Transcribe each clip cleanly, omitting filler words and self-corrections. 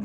We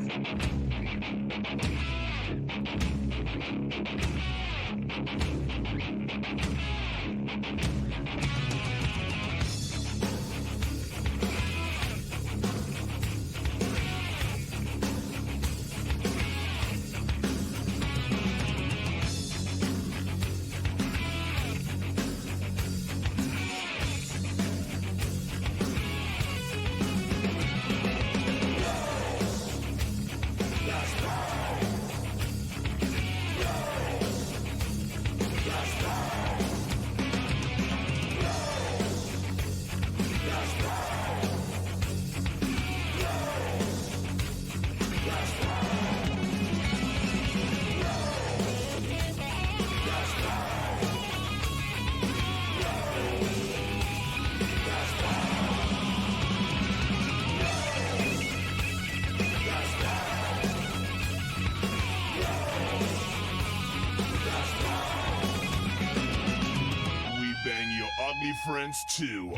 bang your ugly friends too.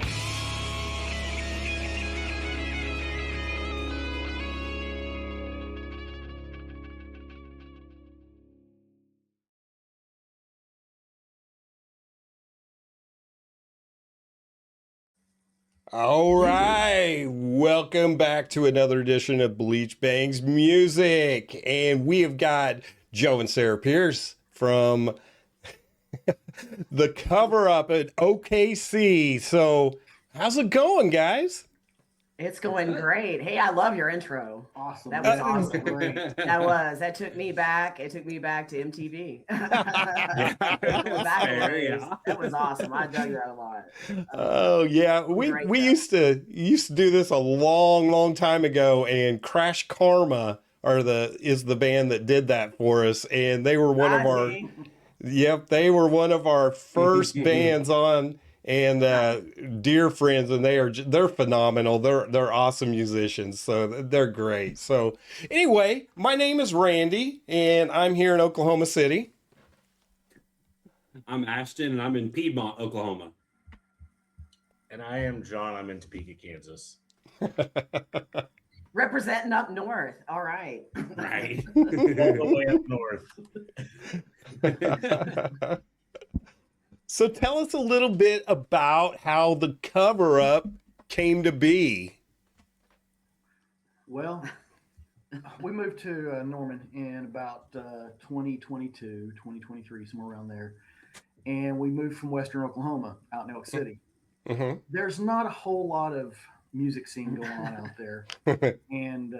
All right, welcome back to another edition of Bleach Bangs Music, and we have got Joe and Sarah Pierce from the Cover Up at OKC. So, how's it going, guys? It's going great. Hey, I love your intro. Awesome. That was Yeah, awesome. great. That took me back. It took me back to MTV. That was awesome. I dug that a lot. Oh yeah, we Great we show. used to do this a long time ago, and Crash Karma is the band that did that for us, and they were one of our they were one of our first bands on, and dear friends, and they're phenomenal. They're awesome musicians, so they're great. So anyway, my name is Randy, and I'm here in Oklahoma City. I'm Ashton, and I'm in Piedmont, Oklahoma. And I am John. I'm in Topeka, Kansas. Representing up north. All right. Right. All the way up north. So tell us a little bit about how the Cover Up came to be. Well, we moved to Norman in about 2022, 2023, somewhere around there. And we moved from Western Oklahoma out in Elk City. Mm-hmm. There's not a whole lot of music scene going on out there. And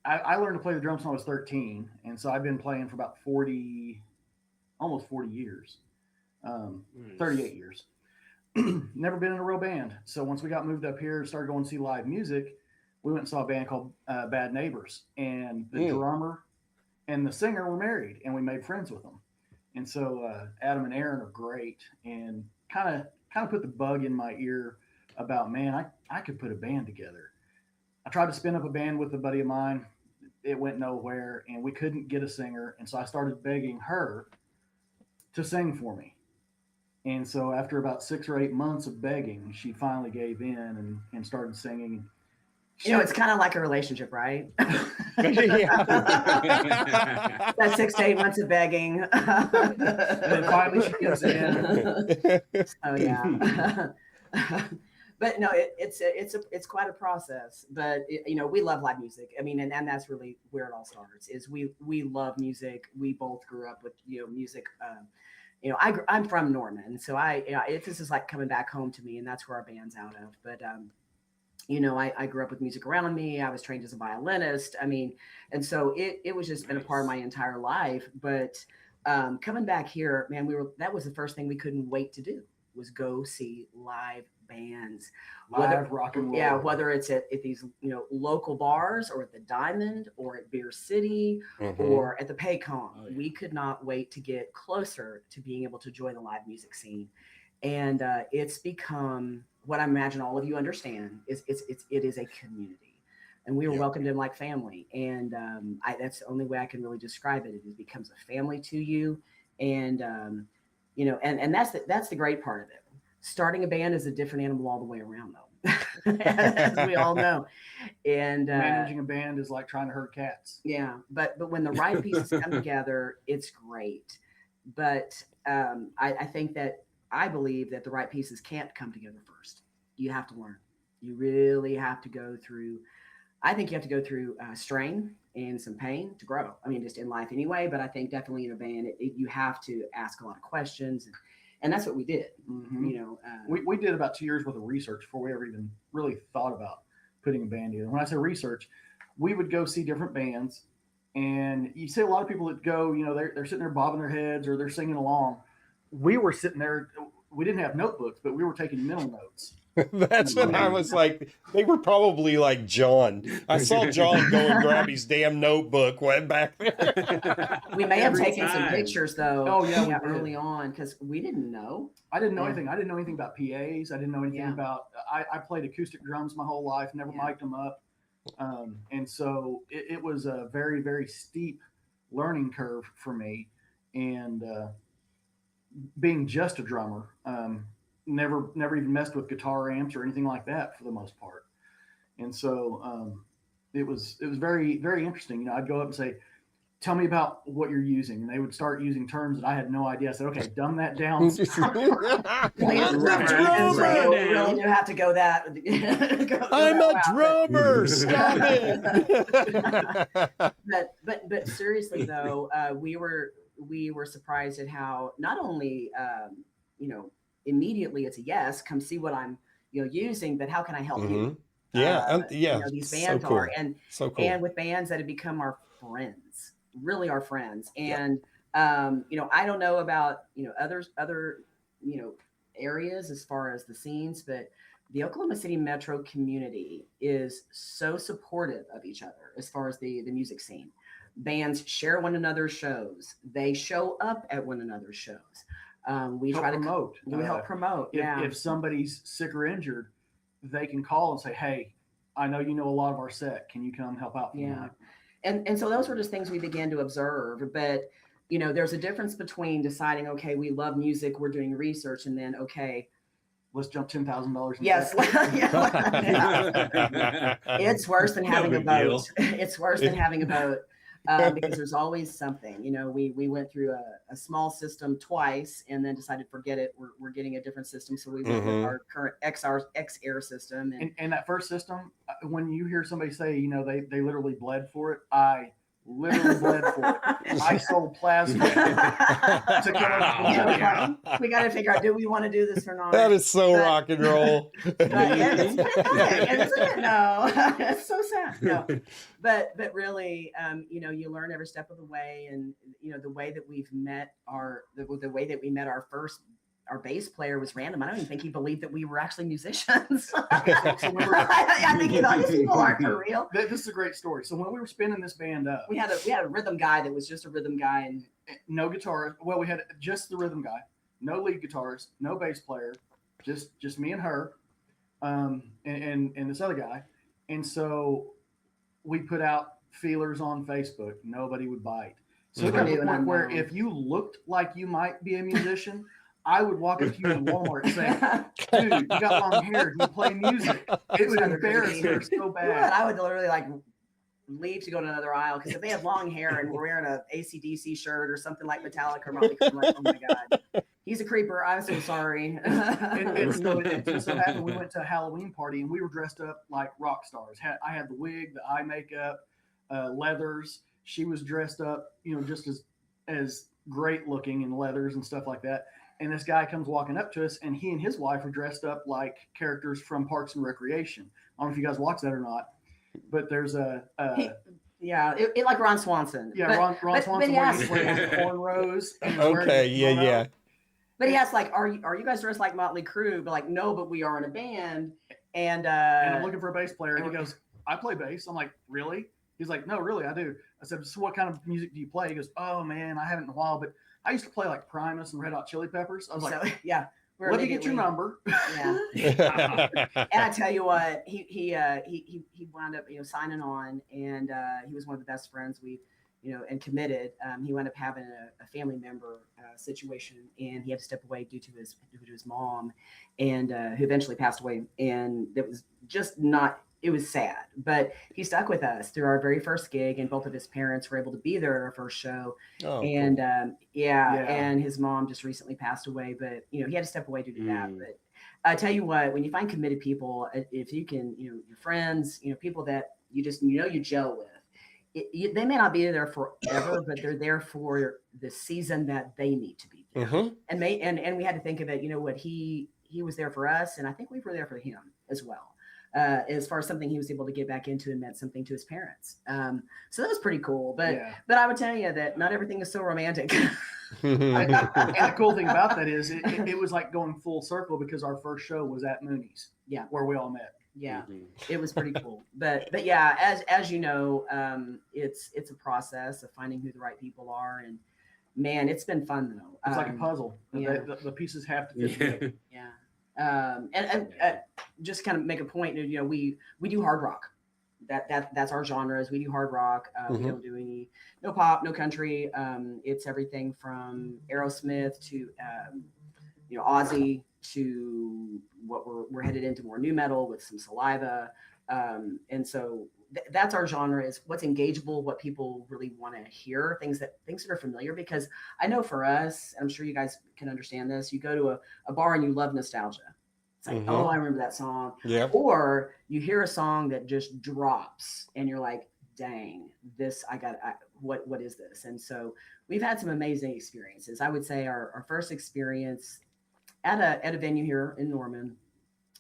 I learned to play the drums when I was 13. And so I've been playing for about almost 40 years, 38 years. Never been in a real band. So once we got moved up here and started going to see live music, we went and saw a band called Bad Neighbors. And the drummer and the singer were married, and we made friends with them. And so Adam and Aaron are great, and kind of put the bug in my ear about, man, I could put a band together. I tried to spin up a band with a buddy of mine. It went nowhere, and we couldn't get a singer. And so I started begging her to sing for me. And so after about 6 or 8 months of begging, she finally gave in and started singing. You know, it's kind of like a relationship, right? That 6 to 8 months of begging. And then finally she gives in. Oh yeah. But no, it's quite a process. But we love live music. I mean, and that's really where it all starts. Is we love music. We both grew up with music. I'm from Norman, so this is like coming back home to me, and that's where our band's out of. But I grew up with music around me. I was trained as a violinist. I mean, and so it was just been a part of my entire life. But coming back here, man, that was the first thing we couldn't wait to do, was go see live bands. Live rock and roll. Yeah, whether it's at these local bars, or at the Diamond, or at Beer City, or at the Paycom. Oh, yeah. We could not wait to get closer to being able to join the live music scene. And it's become what I imagine all of you understand is it is a community, and we were welcomed in like family. And that's the only way I can really describe it. It becomes a family to you, and and that's the great part of it. Starting a band is a different animal all the way around, though. as we all know. And Managing a band is like trying to herd cats. yeah, but when the right pieces come together, it's great. But I think that I believe that the right pieces can't come together first. You have to learn. You really have to go through. I think you have to go through strain and some pain to grow. I mean, just in life anyway. But I think definitely in a band, you have to ask a lot of questions, and that's what we did. Mhm. You know, We did about 2 years worth of research before we ever even really thought about putting a band together. When I say research, we would go see different bands, and you see a lot of people that go, you know, they're sitting there bobbing their heads or they're singing along. We were sitting there. We didn't have notebooks, but we were taking mental notes. That's what I was like. They were probably like John. I saw John go and grab his damn notebook way back there. we may have Every taken some time. pictures though. Oh, yeah, we did. early on because we didn't know. I didn't know Yeah. anything. I didn't know anything about PAs. I didn't know anything Yeah. about. I played acoustic drums my whole life. Never Yeah. mic'd them up, and so it was a very, very steep learning curve for me. And being just a drummer, never even messed with guitar amps or anything like that for the most part. And so it was very, very interesting. You know, I'd go up and say, tell me about what you're using. And they would start using terms that I had no idea. I said, okay, dumb that down. Please, I'm drummer. a And so drummer. you really do have to go that. go I'm that a route. drummer. Stop it. But seriously though, we were surprised at how not only you know, immediately it's a yes, come see what I'm using, but how can I help you? Mhm. Yeah, yeah. These so bands cool. are So cool. and with bands that have become our friends, really our friends. And I don't know about other areas as far as the scenes, but the Oklahoma City metro community is so supportive of each other as far as the music scene. Bands share one another's shows. They show up at one another's shows. We Help try to promote. We help promote. If somebody's sick or injured, they can call and say, hey, I know you know a lot of our set. Can you come help out for me? And so those were just things we began to observe. But there's a difference between deciding, okay, we love music, we're doing research, and then okay, Let's jump $10,000. yes, yeah. It's worse than having a big deal. boat. It's worse than having a boat. Because there's always something. We went through a small system twice and then decided forget it. We're getting a different system, so we went with our current X-Air system. And that first system, when you hear somebody say, they literally bled for it, I literally bled for it. I sold plasma to go. We got to figure out, do we want to do this or not? That is so rock and roll. Isn't it? No, it's so sad. No, but really, you learn every step of the way, and the way that we've met the way that we met our bass player was random. I don't even think he believed that we were actually musicians. I think he thought these people aren't for real. This is a great story. So when we were spinning this band up, We had a rhythm guy that was just a rhythm guy, and no guitar. Well, we had just the rhythm guy, no lead guitarist, no bass player, just me and her, and this other guy. And so we put out feelers on Facebook. Nobody would bite. So it got to the point where if you looked like you might be a musician, I would walk up to you in Walmart and say, dude, you got long hair. Do you play music? It would embarrass her so and bad. I would literally leave to go to another aisle because if they had long hair and were wearing a AC/DC shirt or something like Metallica, or Motley Crue, I'm like, oh my god, he's a creeper. I'm so sorry. It just so happened we went to a Halloween party and we were dressed up like rock stars. I had the wig, the eye makeup, leathers. She was dressed up, just as great looking in leathers and stuff like that. And this guy comes walking up to us, and he and his wife are dressed up like characters from Parks and Recreation. I don't know if you guys watch that or not, but there's it like Ron Swanson. Yeah, Ron Swanson yes. wearing cornrows. and Okay, yeah. But he asked, are you guys dressed like Motley Crue? But like, no, but we are in a band. And And I'm looking for a bass player, and he goes, I play bass. I'm like, really? He's like, no, really, I do. I said, so what kind of music do you play? He goes, oh man, I haven't in a while, but I used to play like Primus and Red Hot Chili Peppers. I was like, so, yeah. let me get your number. Yeah. And I tell you what, he wound up signing on, and he was one of the best friends. We and committed. He wound up having a family member situation, and he had to step away due to his mom, and who eventually passed away. And it was just not. It was sad, but he stuck with us through our very first gig, and both of his parents were able to be there at our first show. Oh, And cool. and his mom just recently passed away, but he had to step away due to that. But I tell you what, when you find committed people, if you can, your friends, people that you just you gel with, they may not be there forever, but they're there for the season that they need to be there. Mm-hmm. And we had to think of it. What he was there for us, and I think we were there for him as well. As far as something he was able to get back into and meant something to his parents. So that was pretty cool. But I would tell you that not everything is so romantic. And the cool thing about that is it was like going full circle, because our first show was at Mooney's, where we all met. Yeah, it was pretty cool. But yeah, as you know, it's a process of finding who the right people are, and man, it's been fun though. It's like a puzzle. Yeah. The pieces have to fit together. Yeah. And just kind of make a point, we do hard rock. That's our genres. We do hard rock. We don't do no pop, no country. It's everything from Aerosmith to Ozzy, to what we're headed into more new metal with some Saliva. And so that's our genre, is what's engageable, what people really want to hear, things that are familiar. Because I know for us, I'm sure you guys can understand this, you go to a bar and you love nostalgia. It's like, oh, I remember that song. Yeah. Or you hear a song that just drops and you're like, dang, what is this? And so we've had some amazing experiences. I would say our first experience at a venue here in Norman,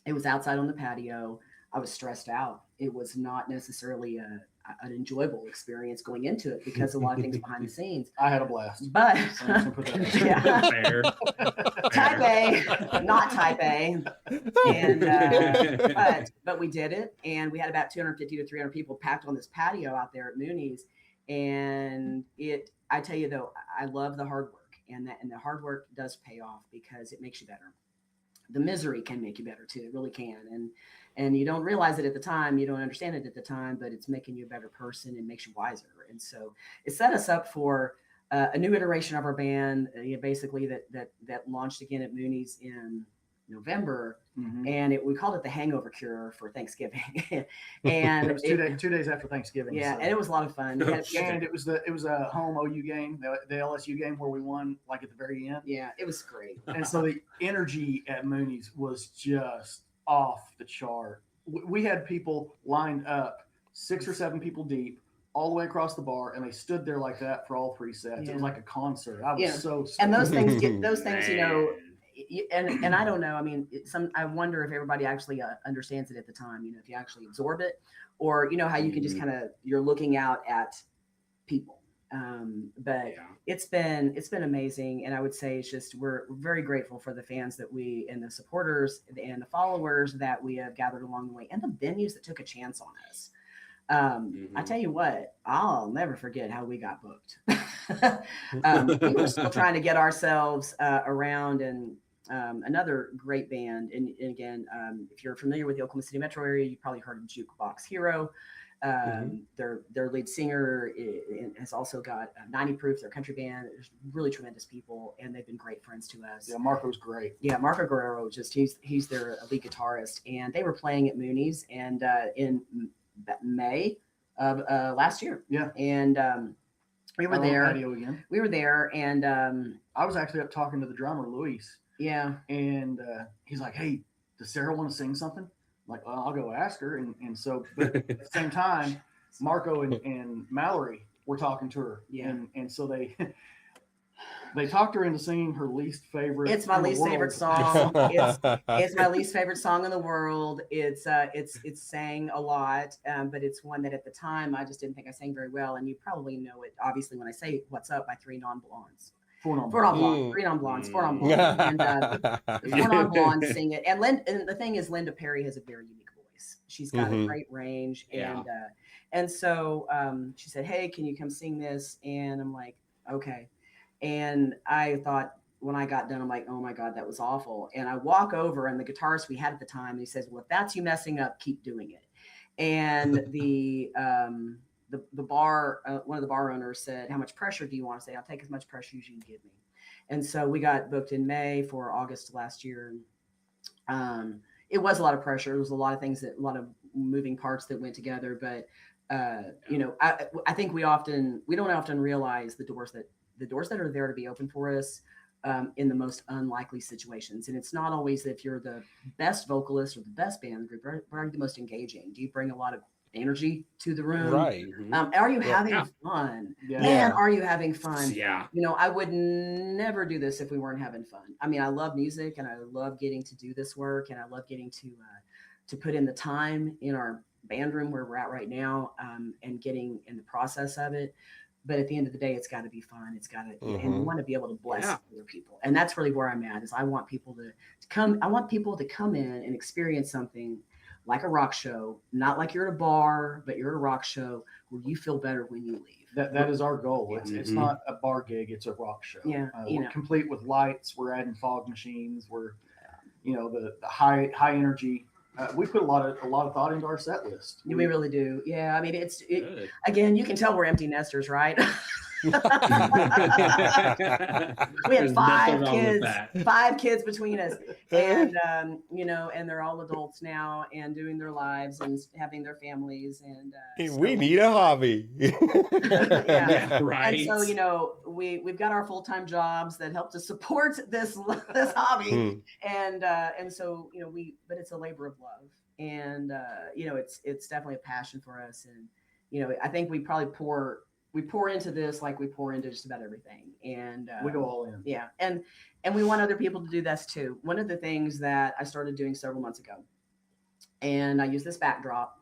it was outside on the patio. I was stressed out. It was not necessarily an enjoyable experience going into it, because a lot of things behind the scenes. I had a blast. But Fair. Type A, not type A. And but we did it, and we had about 250 to 300 people packed on this patio out there at Mooney's. And I tell you though, I love the hard work, and the hard work does pay off, because it makes you better. The misery can make you better too. It really can. And you don't realize it at the time. You don't understand it at the time, but it's making you a better person and makes you wiser. And so it set us up for a new iteration of our band, basically that launched again at Mooney's in November. Mm-hmm. And we called it the Hangover Cure for Thanksgiving. And it was 2 days after Thanksgiving. Yeah, so. and it was a lot of fun. And it was a home OU game, the LSU game, where we won like at the very end. Yeah, it was great. And so the energy at Mooney's was just off the chart. We had people lined up, 6 or 7 people deep, all the way across the bar, and they stood there like that for all 3 sets. Yeah. It was like a concert. I was so and those stoked. things, and I don't know. I mean, I wonder if everybody actually understands it at the time. If you actually absorb it, or how you can just kind of, you're looking out at people. But it's been amazing, and I would say it's just we're very grateful for the fans and the supporters and the followers that we have gathered along the way, and the venues that took a chance on us. I tell you what, I'll never forget how we got booked. We were still trying to get ourselves around, and another great band. And again, if you're familiar with the Oklahoma City metro area, you probably heard of Jukebox Hero. Their lead singer has also got 90 Proof, their country band. There's really tremendous people, and they've been great friends to us. Yeah, Marco's great. Yeah, Marco Guerrero, he's their lead guitarist, and they were playing at Mooney's and in May of last year. Yeah, and we were there. Again. We were there, and I was actually up talking to the drummer, Luis. Yeah, and he's like, "Hey, does Sarah want to sing something?" I'm like, well, I'll go ask her. And so, but at the same time, Marco and Mallory were talking to her. Yeah. And so they talked her into singing her least favorite. It's my least favorite song. It's my least favorite song in the world. It's sang a lot, but it's one that at the time I just didn't think I sang very well. And you probably know it, obviously, when I say "What's Up" by Three Non-Blondes. Four non-blondes, Three non-blondes, four non-blondes, and the four non-blondes sing it. And the thing is, Linda Perry has a very unique voice. She's got a great range, and so she said, "Hey, can you come sing this?" And I'm like, "Okay." And I thought, when I got done, I'm like, "Oh my God, that was awful." And I walk over, and the guitarist we had at the time, he says, "Well, if that's you messing up, keep doing it." And the the bar, one of the bar owners said, "How much pressure do you want?" I say, "I'll take as much pressure as you can give me." And so we got booked in May for August last year. It was a lot of pressure. There was a lot of things a lot of moving parts that went together. But I think we don't often realize the doors that are there to be open for us in the most unlikely situations. And it's not always if you're the best vocalist or the best band in the group, but are you the most engaging? Do you bring a lot of energy to the room? Right. Are you having fun? Yeah. Man, are you having fun? Yeah. I would never do this if we weren't having fun. I mean, I love music and I love getting to do this work, and I love getting to put in the time in our band room where we're at right now, and getting in the process of it. But at the end of the day, it's got to be fun. It's got to, and you want to be able to bless other people. And that's really where I'm at. Is I want people to come. I want people to come in and experience something like a rock show, not like you're at a bar, but you're at a rock show where you feel better when you leave. That is our goal. It's not a bar gig; it's a rock show. Yeah, we're complete with lights. We're adding fog machines. We're, the high energy. We put a lot of thought into our set list. We really do. Yeah, I mean, again, you can tell we're empty nesters, right? We had five kids between us, and and they're all adults now and doing their lives and having their families, and we need a hobby. Yeah, right. And so we've got our full-time jobs that help to support this hobby, and so but it's a labor of love, and it's definitely a passion for us, and I think we probably pour into this like we pour into just about everything, and we go all in. Yeah, and we want other people to do this too. One of the things that I started doing several months ago, and I use this backdrop,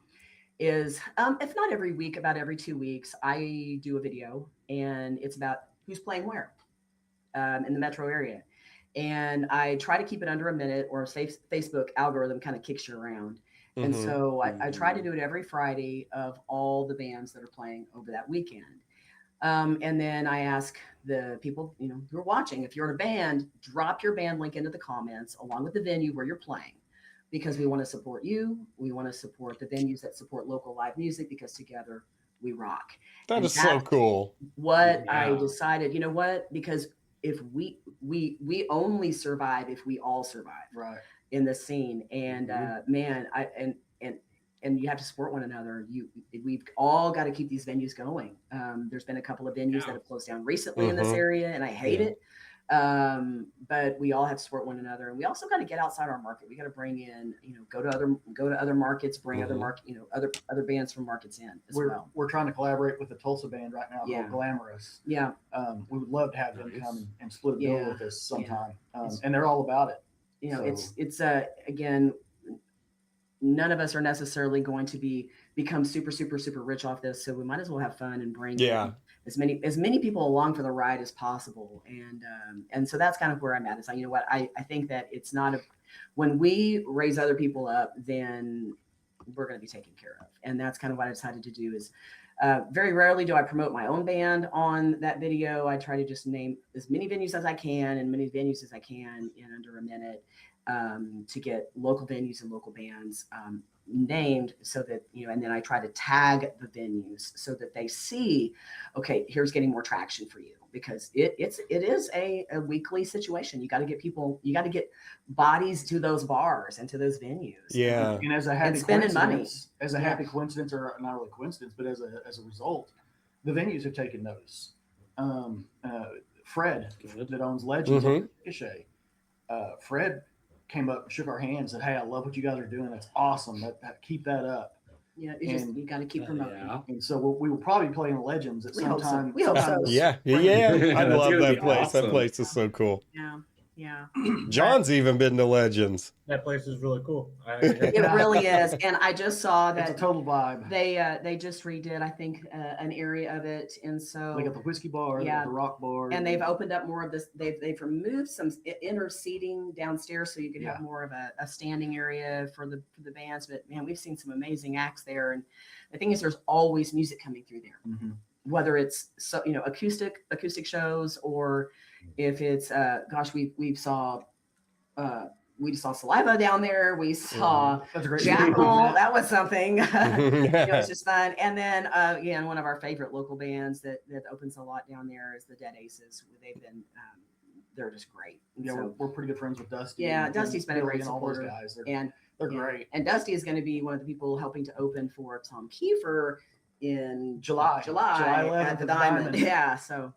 is if not every week, about every 2 weeks, I do a video, and it's about who's playing where in the metro area, and I try to keep it under a minute, or Facebook algorithm kind of kicks you around. And so I try to do it every Friday of all the bands that are playing over that weekend. And then I ask the people, who are watching, if you're in a band, drop your band link into the comments along with the venue where you're playing, because we want to support you. We want to support the venues that support local live music, because together we rock. That is so cool. What I decided, because if we only survive if we all survive. Right. In the scene, and man, and you have to support one another. We've all got to keep these venues going. There's been a couple of venues that have closed down recently in this area, and I hate it. But we all have to support one another, and we also got to get outside our market. We got to bring in, go to other markets, bring other market, other bands from markets in as well. We're trying to collaborate with a Tulsa band right now called Glamorous. Yeah. We would love to have them come and split a bill with us sometime. And they're all about it. It's again, none of us are necessarily going to become super, super, super rich off this. So we might as well have fun and bring in as many people along for the ride as possible. And so that's kind of where I'm at. Is I think that it's not when we raise other people up, then we're going to be taken care of. And that's kind of what I decided to do is, very rarely do I promote my own band on that video. I try to just name as many venues as I can and many venues as I can in under a minute, to get local venues and local bands named, so that and then I try to tag the venues so that they see, okay, here's getting more traction for you, because it is a weekly situation. You got to get people, you got to get bodies to those bars and to those venues. Yeah. And as a happy spending money. happy coincidence, or not really coincidence, but as a result, the venues have taken notice. Fred, that owns Legends at Ricochet, Fred came up and shook our hands and said, "Hey, I love what you guys are doing. That's awesome. Keep that up." Yeah, you got to keep promoting. And so we will probably play in Legends at some time. We hope so. Yeah. I love that place. Awesome. That place is so cool. Yeah. John's even been to Legends. That place is really cool. It really is. And I just saw that it's a total vibe. they just redid, I think, an area of it, and so They got the whiskey bar, they got the rock bar, and they've opened up more of this. They've removed some inner seating downstairs, so you can have more of a standing area for the bands. But man, we've seen some amazing acts there, and the thing is, there's always music coming through there. Whether it's acoustic shows, or if it's we've saw we saw Saliva down there. We saw That's a great. Jackal. That was something. It was just fun. And then again, one of our favorite local bands that opens a lot down there is the Dead Aces. They've been they're just great. And Yeah, so, we're pretty good friends with Dusty. Yeah, and Dusty's been a Billy great and all those supporter. guys. and They're yeah. great. And Dusty is going to be one of the people helping to open for Tom Kiefer in July at 11th the at Diamond. Yeah, so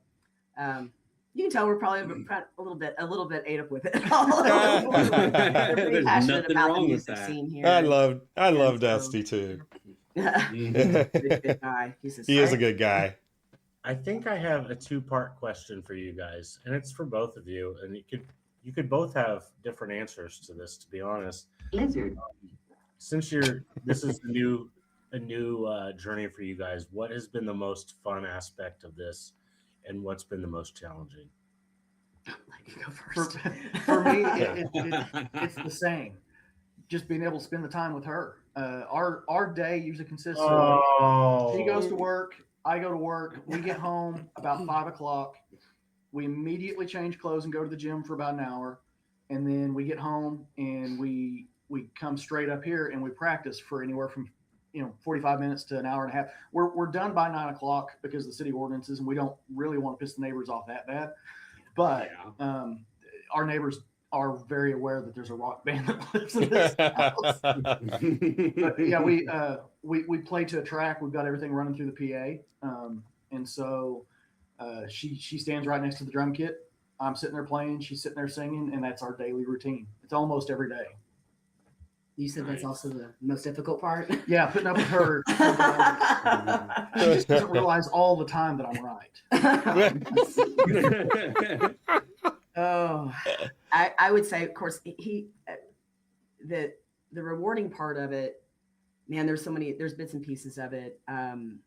you can tell we're probably a little bit ate up with it. We're pretty There's passionate nothing about the wrong with music that. scene here. I love so- Dusty too. Good guy. He's He is a good guy. I think I have a two-part question for you guys, and it's for both of you. And you could both have different answers to this, to be honest. Lizard. Since this is a new journey for you guys, what has been the most fun aspect of this, and what's been the most challenging? Let you go For, first. for me, it's the same. Just being able to spend the time with her. Our day usually consists of she goes to work, I go to work, we get home about 5 o'clock. We immediately change clothes and go to the gym for about an hour, and then we get home and we come straight up here and we practice for anywhere from 45 minutes to an hour and a half. We're done by 9 o'clock because of the city ordinances, and we don't really want to piss the neighbors off that bad. But our neighbors are very aware that there's a rock band that lives in this house. But yeah, we play to a track. We've got everything running through the PA, and so she stands right next to the drum kit. I'm sitting there playing. She's sitting there singing, and that's our daily routine. It's almost every day. You said that's also the most difficult part. Yeah, putting up with her. She just doesn't realize all the time that I'm right. Oh, I would say, of course, the rewarding part of it, man, there's bits and pieces of it. God,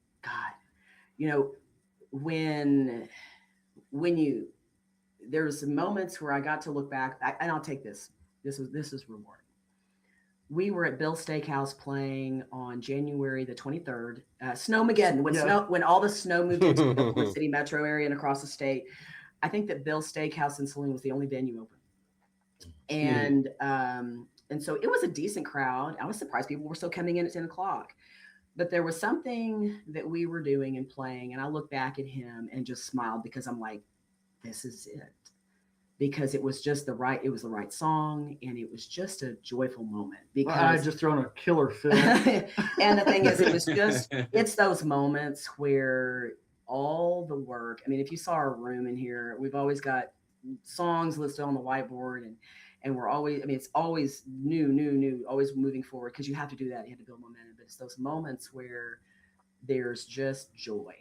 when there's moments where I got to look back, and I'll take this is rewarding. We were at Bill's Steakhouse playing on January the 23rd, Snowmageddon, when all the snow moved into the Oklahoma City metro area and across the state. I think that Bill's Steakhouse and Saloon was the only venue open. And so it was a decent crowd. I was surprised people were still coming in at 10 o'clock. But there was something that we were doing and playing, and I looked back at him and just smiled because I'm like, this is it. Because it was just the right song, and it was just a joyful moment. Because I had just thrown a killer fill. And the thing is, it's those moments where all the work, I mean, if you saw our room in here, we've always got songs listed on the whiteboard, and we're always, I mean, it's always new, always moving forward, because you have to do that. You have to build momentum. But it's those moments where there's just joy.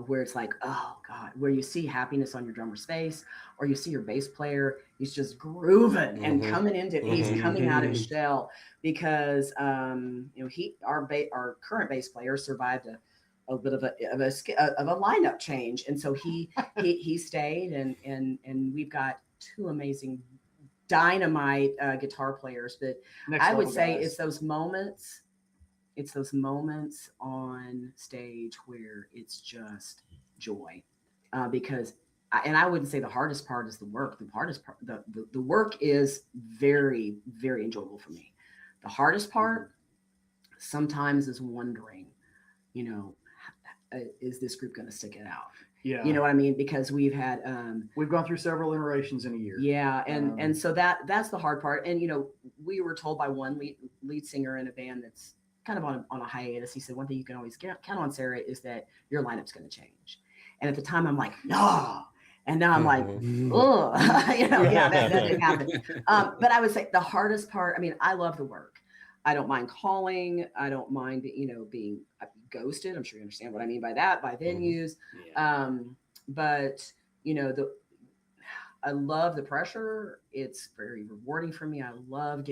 Where it's like, oh God, where you see happiness on your drummer's face, or you see your bass player, he's just grooving and he's coming out of his shell, because our current bass player survived a bit of a lineup change, and so he stayed, and we've got two amazing dynamite guitar players. But I would say it's those moments. It's those moments on stage where it's just joy, because, I wouldn't say the hardest part is the work. The hardest part, the work is very, very enjoyable for me. The hardest part sometimes is wondering, is this group going to stick it out? Yeah, you know what I mean? Because we've gone through several iterations in a year. Yeah, and so that's the hard part. And we were told by one lead singer in a band that's kind of on a hiatus. He said, one thing you can always count on, Sarah, is that your lineup's going to change. And at the time I'm like, no. And now I'm like, oh, that didn't happen. But I would say the hardest part, I mean, I love the work. I don't mind calling. I don't mind, being ghosted. I'm sure you understand what I mean by that, by venues. Yeah. But, I love the pressure. It's very rewarding for me. I love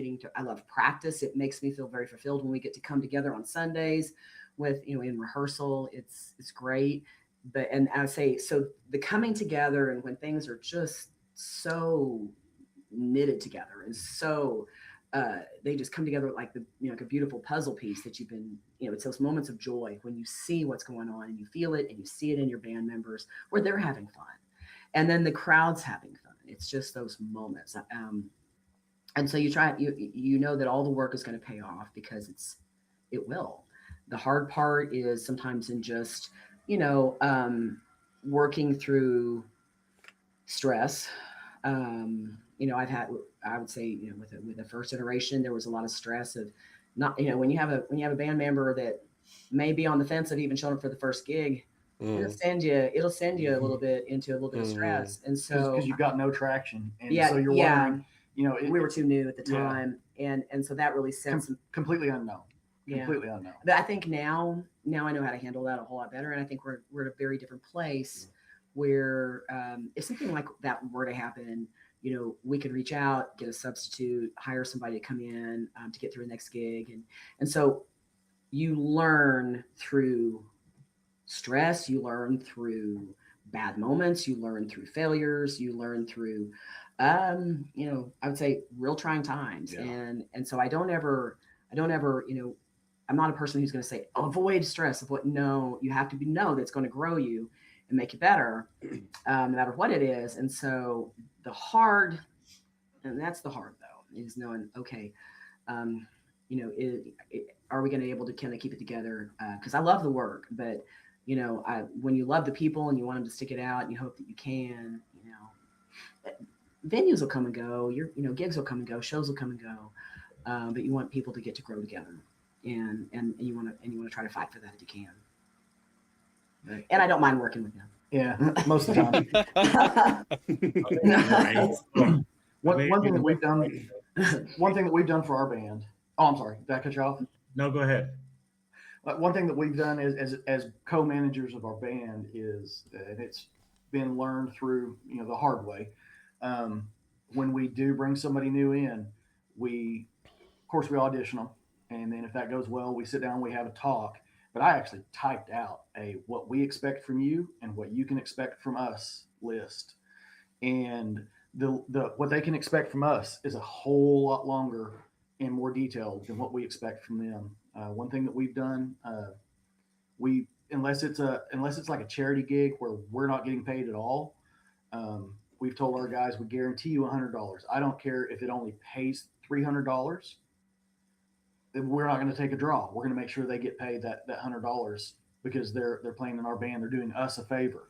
practice. It makes me feel very fulfilled when we get to come together on Sundays with, in rehearsal. It's great. But, and I say, so the coming together, and when things are just so knitted together, and so they just come together like like a beautiful puzzle piece that you've been, it's those moments of joy when you see what's going on and you feel it, and you see it in your band members where they're having fun. And then the crowd's having fun. It's just those moments. And so you know that all the work is going to pay off because it will. The hard part is sometimes in just, working through stress. I would say, with the first iteration, there was a lot of stress of not, when you have a band member that may be on the fence of even showing up for the first gig, it'll send you a little bit into a little bit of stress. And so, because you've got no traction. And yeah, so you're wondering, we were too new at the time. And so that really sets completely unknown. Yeah. Completely unknown. But I think now I know how to handle that a whole lot better. And I think we're at a very different place where if something like that were to happen, we could reach out, get a substitute, hire somebody to come in to get through the next gig. And so you learn through stress, you learn through bad moments, you learn through failures, you learn through, I would say real trying times. Yeah. And so I don't ever, I'm not a person who's going to say, avoid stress. No, you have to know that's going to grow you and make you better, no matter what it is. And so that's the hard though, is knowing, okay, are we going to be able to kind of keep it together? Because I love the work, but when you love the people and you want them to stick it out and you hope that you can, venues will come and go, gigs will come and go, shows will come and go, but you want people to get to grow together, and you want to try to fight for that if you can. And I don't mind working with them. Yeah, most of the time. One thing that we've done for our band. Oh, I'm sorry. Did I cut you off? No, go ahead. One thing that we've done as co-managers of our band is, and it's been learned through the hard way. When we do bring somebody new in, of course we audition them, and then if that goes well, we sit down, we have a talk. But I actually typed out a what we expect from you and what you can expect from us list. And the what they can expect from us is a whole lot longer and more detailed than what we expect from them. One thing that we've done, unless it's like a charity gig where we're not getting paid at all, we've told our guys, we guarantee you $100. I don't care if it only pays $300. We're not going to take a draw. We're going to make sure they get paid that $100 because they're playing in our band. They're doing us a favor.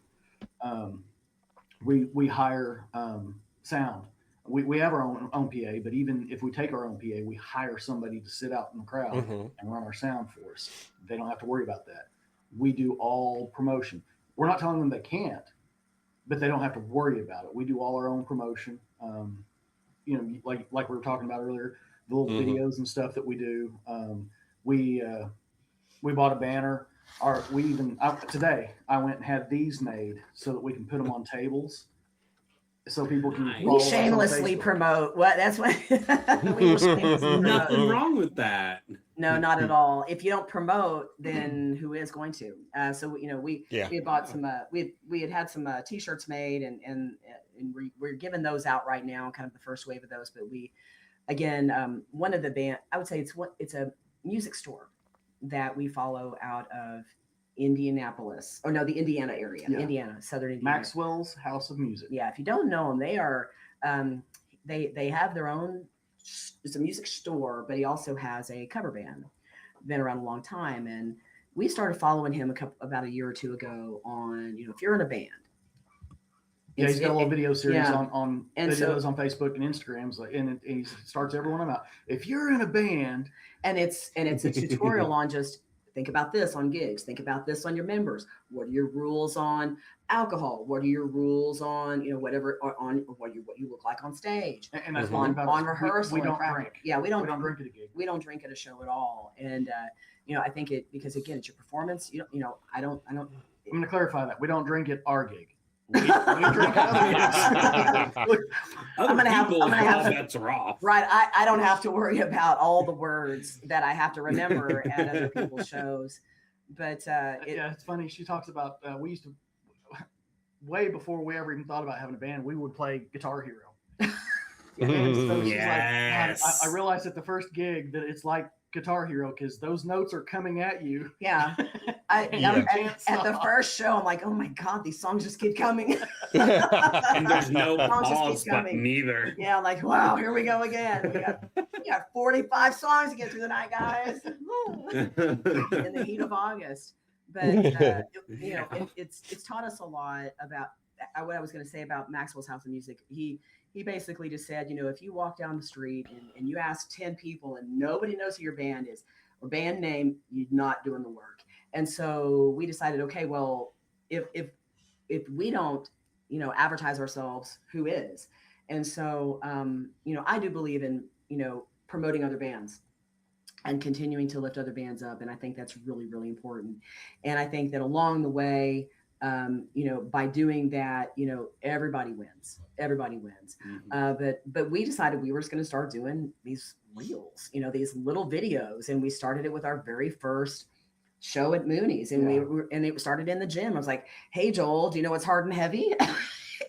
We hire sound. We have our own PA, but even if we take our own PA, we hire somebody to sit out in the crowd and run our sound for us. They don't have to worry about that. We do all promotion. We're not telling them they can't, but they don't have to worry about it. We do all our own promotion. Like we were talking about earlier, the little videos and stuff that we do. We bought a banner. Today I went and had these made so that we can put them on tables, so people can We shamelessly promote. What? That's what. We will shamelessly promote. Nothing wrong with that. No, not at all. If you don't promote, then who is going to? So we had bought some. We had some T-shirts made, and we're giving those out right now, kind of the first wave of those. But one of the band, I would say it's a music store that we follow out of Indianapolis, or no, the Indiana area, Southern Indiana. Maxwell's House of Music. Yeah, if you don't know them, they are they have their own. It's a music store, but he also has a cover band. Been around a long time, and we started following him about a year or two ago on if you're in a band. Yeah, he's got a little video series on and videos on Facebook and Instagrams, and he starts every one of them out. If you're in a band, and it's a tutorial on just think about this on gigs, think about this on your members. What are your rules on alcohol? What are your rules on whatever on what you look like on stage? And that's on rehearsal. We don't drink. Yeah, we don't drink at a gig. We don't drink at a show at all. And I think because again, it's your performance. I don't. I'm going to clarify that we don't drink at our gig. We drink at other gigs. I'm gonna have that's rough. Right. I don't have to worry about all the words that I have to remember at other people's shows. But it's funny. She talks about we used to, way before we ever even thought about having a band, we would play Guitar Hero. And so she's like, I realized at the first gig that it's like Guitar Hero because those notes are coming at you. Yeah. Yeah. At the first show, I'm like, oh my God, these songs just keep coming. And there's no Songs just pause keep coming. button either. Yeah, I'm like, wow, here we go again. We got 45 songs to get through the night, guys. In the heat of August. But it's taught us a lot about what I was going to say about Maxwell's House of Music. He basically just said, if you walk down the street and you ask 10 people and nobody knows who your band is or band name, you're not doing the work. And so we decided, okay, well, if we don't, advertise ourselves, who is? And so, I do believe in, promoting other bands and continuing to lift other bands up. And I think that's really, really important. And I think that along the way, by doing that, everybody wins. But we decided we were just going to start doing these reels, these little videos. And we started it with our very first show at Mooney's, and it started in the gym. I was like, hey, Joel, do you know what's hard and heavy?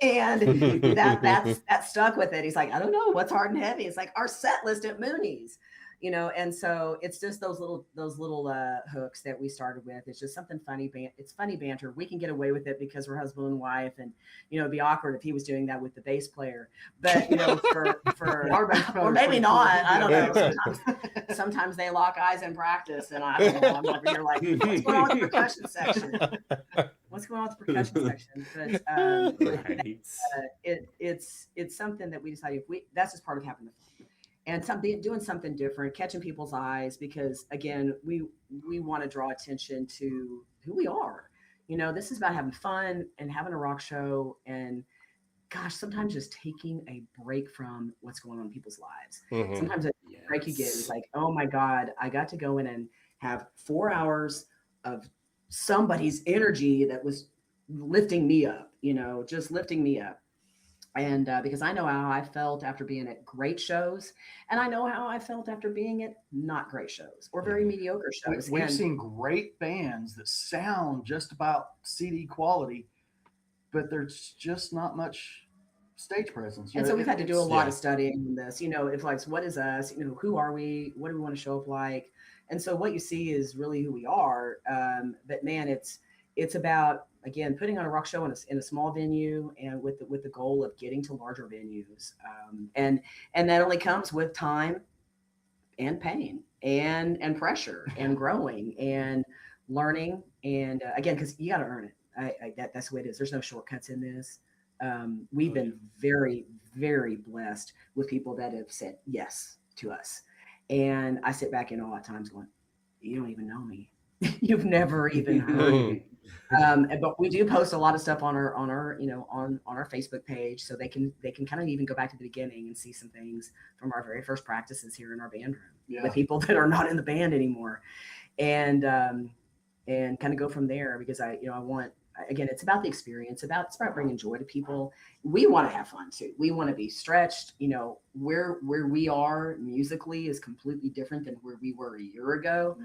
And that stuck with it. He's like, I don't know what's hard and heavy. It's like our set list at Mooney's, and so it's just those little hooks that we started with. It's just something funny. It's funny banter. We can get away with it because we're husband and wife, and it'd be awkward if he was doing that with the bass player. But for Our bass player or is maybe pretty not. cool. I don't know. Sometimes they lock eyes in practice, and I don't know. I'm over here like, what's going on with the percussion section? What's going on with the percussion section? But Right. it's something that we decided that's just part of having the fun. And doing something different, catching people's eyes, because again, we want to draw attention to who we are. This is about having fun and having a rock show, and gosh, sometimes just taking a break from what's going on in people's lives. Mhm. Sometimes a break you get is like, oh my God, I got to go in and have 4 hours of somebody's energy that was lifting me up, just lifting me up. And because I know how I felt after being at great shows, and I know how I felt after being at not great shows or very mediocre shows. We've And- seen great bands that sound just about CD quality, but there's just not much stage presence. And so we've had to do a It's- lot of studying on this. If like, what is us? Who are we? What do we want to show up like? And so what you see is really who we are. But man, it's about, again, putting on a rock show in a small venue, and with the goal of getting to larger venues. And that only comes with time and pain and pressure and growing and learning. And again, because you got to earn it. That's the way it is. There's no shortcuts in this. We've been very, very blessed with people that have said yes to us. And I sit back in awe at times going, you don't even know me. You've never even heard me. But we do post a lot of stuff on our on our Facebook page, so they can kind of even go back to the beginning and see some things from our very first practices here in our band room with people that are not in the band anymore, and kind of go from there, because I want, again, it's about the experience, it's about bringing joy to people. We want to have fun too. We want to be stretched. Where we are musically is completely different than where we were a year ago.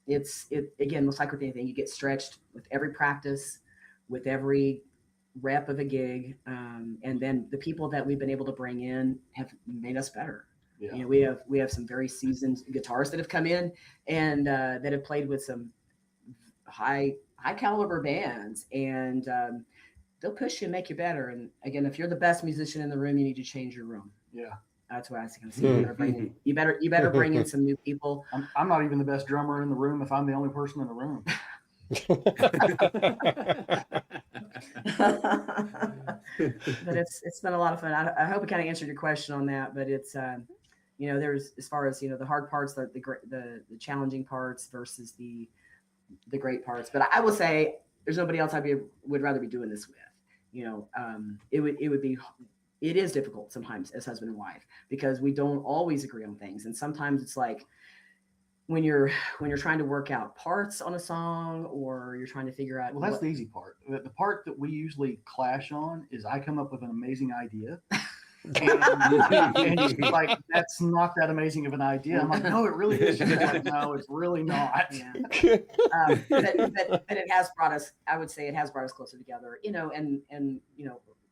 It's again, it's like with anything, you get stretched with every practice, with every rep of a gig, and then the people that we've been able to bring in have made us better. Yeah. We have some very seasoned guitarists that have come in and that have played with some high caliber bands, and they'll push you and make you better. And again, if you're the best musician in the room, you need to change your room. Yeah. That's what I was going to say. You better bring in some new people. I'm not even the best drummer in the room if I'm the only person in the room. But it's been a lot of fun. I hope I kind of answered your question on that. But it's there's, as far as the hard parts, the challenging parts versus the great parts. But I will say there's nobody else would rather be doing this with. It is difficult sometimes as husband and wife, because we don't always agree on things, and sometimes it's like when you're trying to work out parts on a song, or you're trying to figure out. Well, that's the easy part. The part that we usually clash on is I come up with an amazing idea. And she's like, that's not that amazing of an idea. I'm like, no, it really is. She's like, no, it's really not. Yeah. But it has brought us, I would say it has brought us closer together, and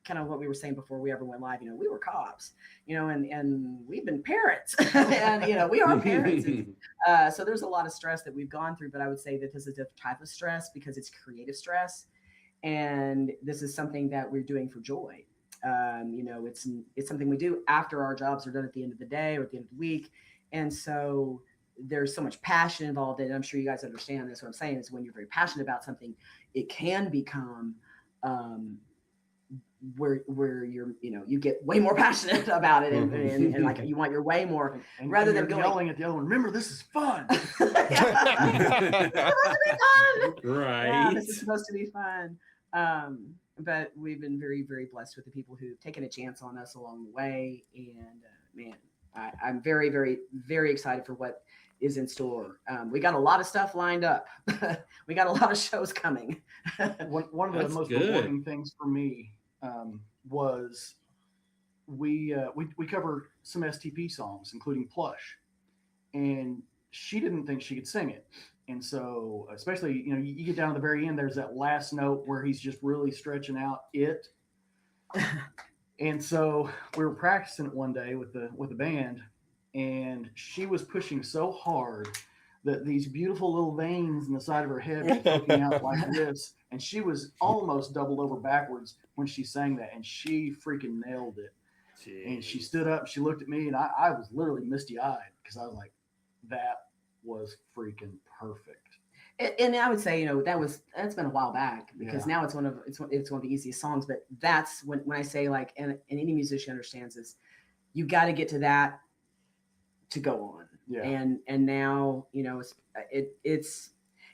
kind of what we were saying before we ever went live. You know, we were cops, you know, and we've been parents, and you know, we are parents. So there's a lot of stress that we've gone through. But I would say that this is a different type of stress because it's creative stress, and this is something that we're doing for joy. You know, it's something we do after our jobs are done at the end of the day or at the end of the week, and so there's so much passion involved in it. I'm sure you guys understand this. What I'm saying is when you're very passionate about something, it can become where you're, you know, you get way more passionate about it and like you want your way more and rather you're than going, yelling at the other one. Remember, this is fun. Right. Yeah, this is supposed to be fun. But we've been very, very blessed with the people who've taken a chance on us along the way. And man, I'm very, very, very excited for what is in store. We got a lot of stuff lined up. We got a lot of shows coming. One of the That's most good. rewarding things for me was we cover some STP songs, including Plush, and she didn't think she could sing it. And so, especially, you know, you get down to the very end, there's that last note where he's just really stretching out it. And so we were practicing it one day with the band, and she was pushing so hard that these beautiful little veins in the side of her head were poking out like this, and she was almost doubled over backwards when she sang that, and she freaking nailed it. And she stood up, she looked at me, and I was literally misty-eyed because I was like, that was freaking perfect. And I would say, you know, that's been a while back because now it's one of the easiest songs. But that's when I say, like, and any musician understands this, you got to get to that to go on. Yeah. And now, you know, it's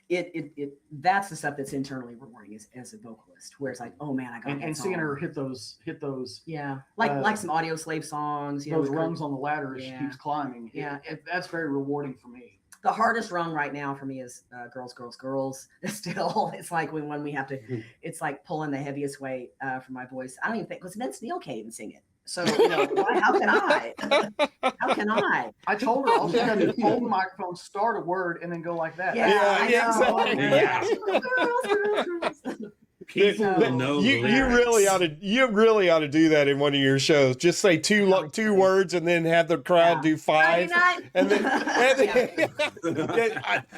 that's the stuff that's internally rewarding as a vocalist, where it's like, oh man, I got And seeing her hit those yeah, like some Audio Slave songs, you know, those rungs on the ladder as she Yeah. keeps climbing. Yeah. That's very rewarding for me. The hardest rung right now for me is Girls, Girls, Girls. Still, it's like when we have to, it's like pulling the heaviest weight for my voice. I don't even think, because Vince Neil can't even sing it. So, you know, how can I? How can I? I told her all she had to do is hold the microphone, start a word, and then go like that. Yeah, I yeah, know. exactly. Yeah. Girls, girls, girls. People So- know You the really lyrics. ought to do that in one of your shows. Just say two words and then have the crowd do five. And then,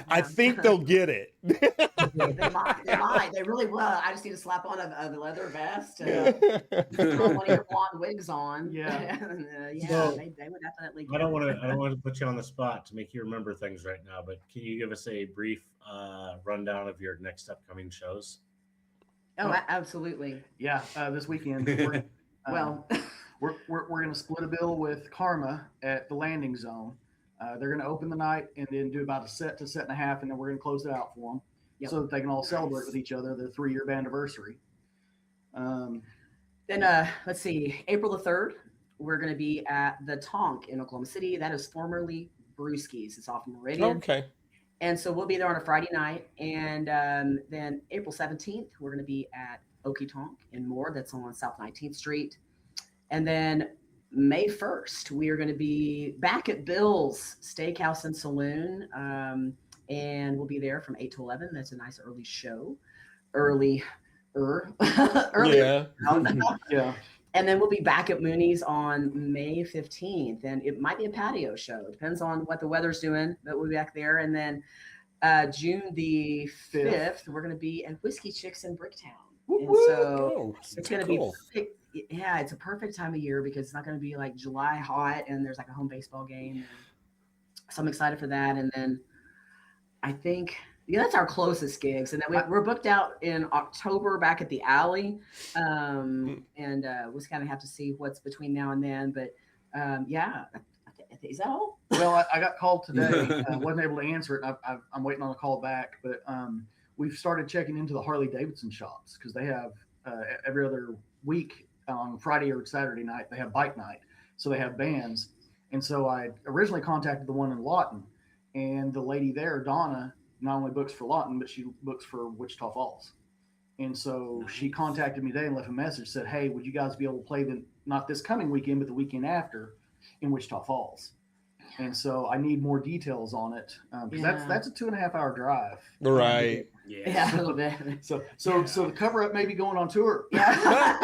I think they'll get it. They might. They really will. I just need to slap on a leather vest, throw one of your blonde wigs on. Yeah. And, So, they would definitely. I don't want to put you on the spot to make you remember things right now, but can you give us a brief rundown of your next upcoming shows? Oh, absolutely. Yeah, this weekend. We're, Well, we're going to split a bill with Karma at the Landing Zone. They're going to open the night and then do about a set to set and a half, and then we're going to close it out for them so that they can all celebrate with each other their 3-year anniversary. then let's see. April the 3rd, we're going to be at the Tonk in Oklahoma City. That is formerly Brewski's. It's off in Meridian. Okay. And so we'll be there on a Friday night. And then April 17th, we're going to be at Okie Tonk in Moore. That's on South 19th Street. And then May 1st, we are going to be back at Bill's Steakhouse and Saloon. And we'll be there from 8 to 11. That's a nice early show. Early. Yeah. Yeah. And then we'll be back at Mooney's on May 15th. And it might be a patio show. Depends on what the weather's doing, but we'll be back there. And then June the 5th, we're going to be at Whiskey Chicks in Bricktown. And so Oh, it's going to be, yeah, it's a perfect time of year because it's not going to be like July hot and there's like a home baseball game. So I'm excited for that. And then I think, yeah, that's our closest gigs. And then we're booked out in October back at the Alley. And we'll just kind of have to see what's between now and then. But yeah, is that all? Well, I got called today. Wasn't able to answer it. I'm waiting on a call back. But we've started checking into the Harley Davidson shops because they have every other week on Friday or Saturday night, they have bike night. So they have bands. And so I originally contacted the one in Lawton. And the lady there, Donna, not only books for Lawton, but she books for Wichita Falls. And so she contacted me today and left a message, said, hey, would you guys be able to play not this coming weekend, but the weekend after in Wichita Falls? And so I need more details on it because that's a 2.5 hour drive. Right. Yeah, a little bit. So the cover up may be going on tour. Yeah.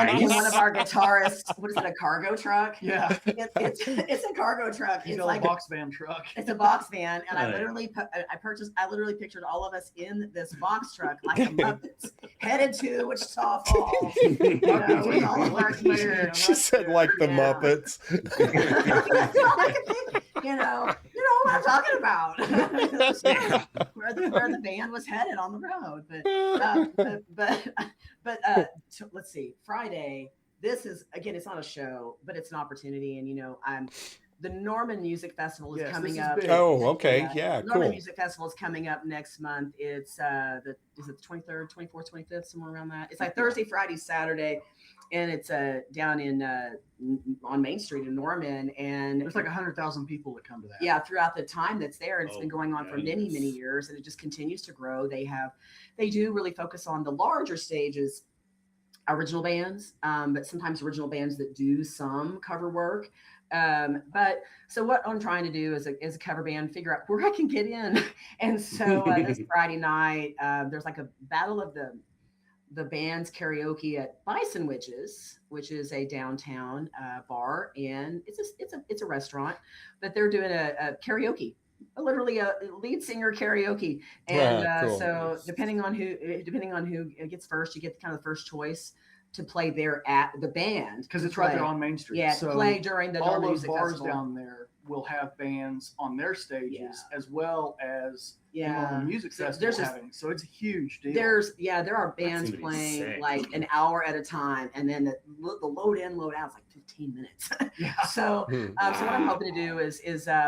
And Nice. one of our guitarists, what is it, a cargo truck? Yeah. It's a cargo truck. He's It's got like a box van truck. it's a box van, and I Right. literally pictured all of us in this box truck like the Muppets headed to Wichita Falls. You know, with all of our gear. She said like the Yeah. Muppets. you know what I'm talking about. where the band was headed on the road. But so let's see. Friday. This is again, it's not a show, but it's an opportunity. And the Norman Music Festival is Yes, coming this is up. big. Oh, okay. Yeah, Norman cool. Music Festival is coming up next month. It's the 23rd, 24th, 25th, somewhere around that. It's like Thursday, Friday, Saturday, and it's down in on Main Street in Norman. And There's like 100,000 people that come to that. yeah, throughout the time that's there, and it's been Oh, going on for many, many nice. years, and it just continues to grow. They do really focus on the larger stages, original bands, but sometimes original bands that do some cover work. But so what I'm trying to do as a cover band, figure out where I can get in. And so this Friday night, there's like a battle of the bands karaoke at Bison Witches, which is a downtown bar, and it's a restaurant, but they're doing a karaoke, literally a lead singer karaoke. And Cool. so depending on who gets first, you get kind of the first choice to play there at the band, Because it's to right there play. on Main Street. Yeah, so to play during the all Norman those Music bars Festival. down there will have bands on their stages Yeah. as well as the Yeah. Norman Music So Festival there's just- having. So it's a huge deal. There are bands gonna be playing sick. like an hour at a time, and then the load in, load out is like 15 minutes. Yeah. So, Hmm. so what I'm hoping to do is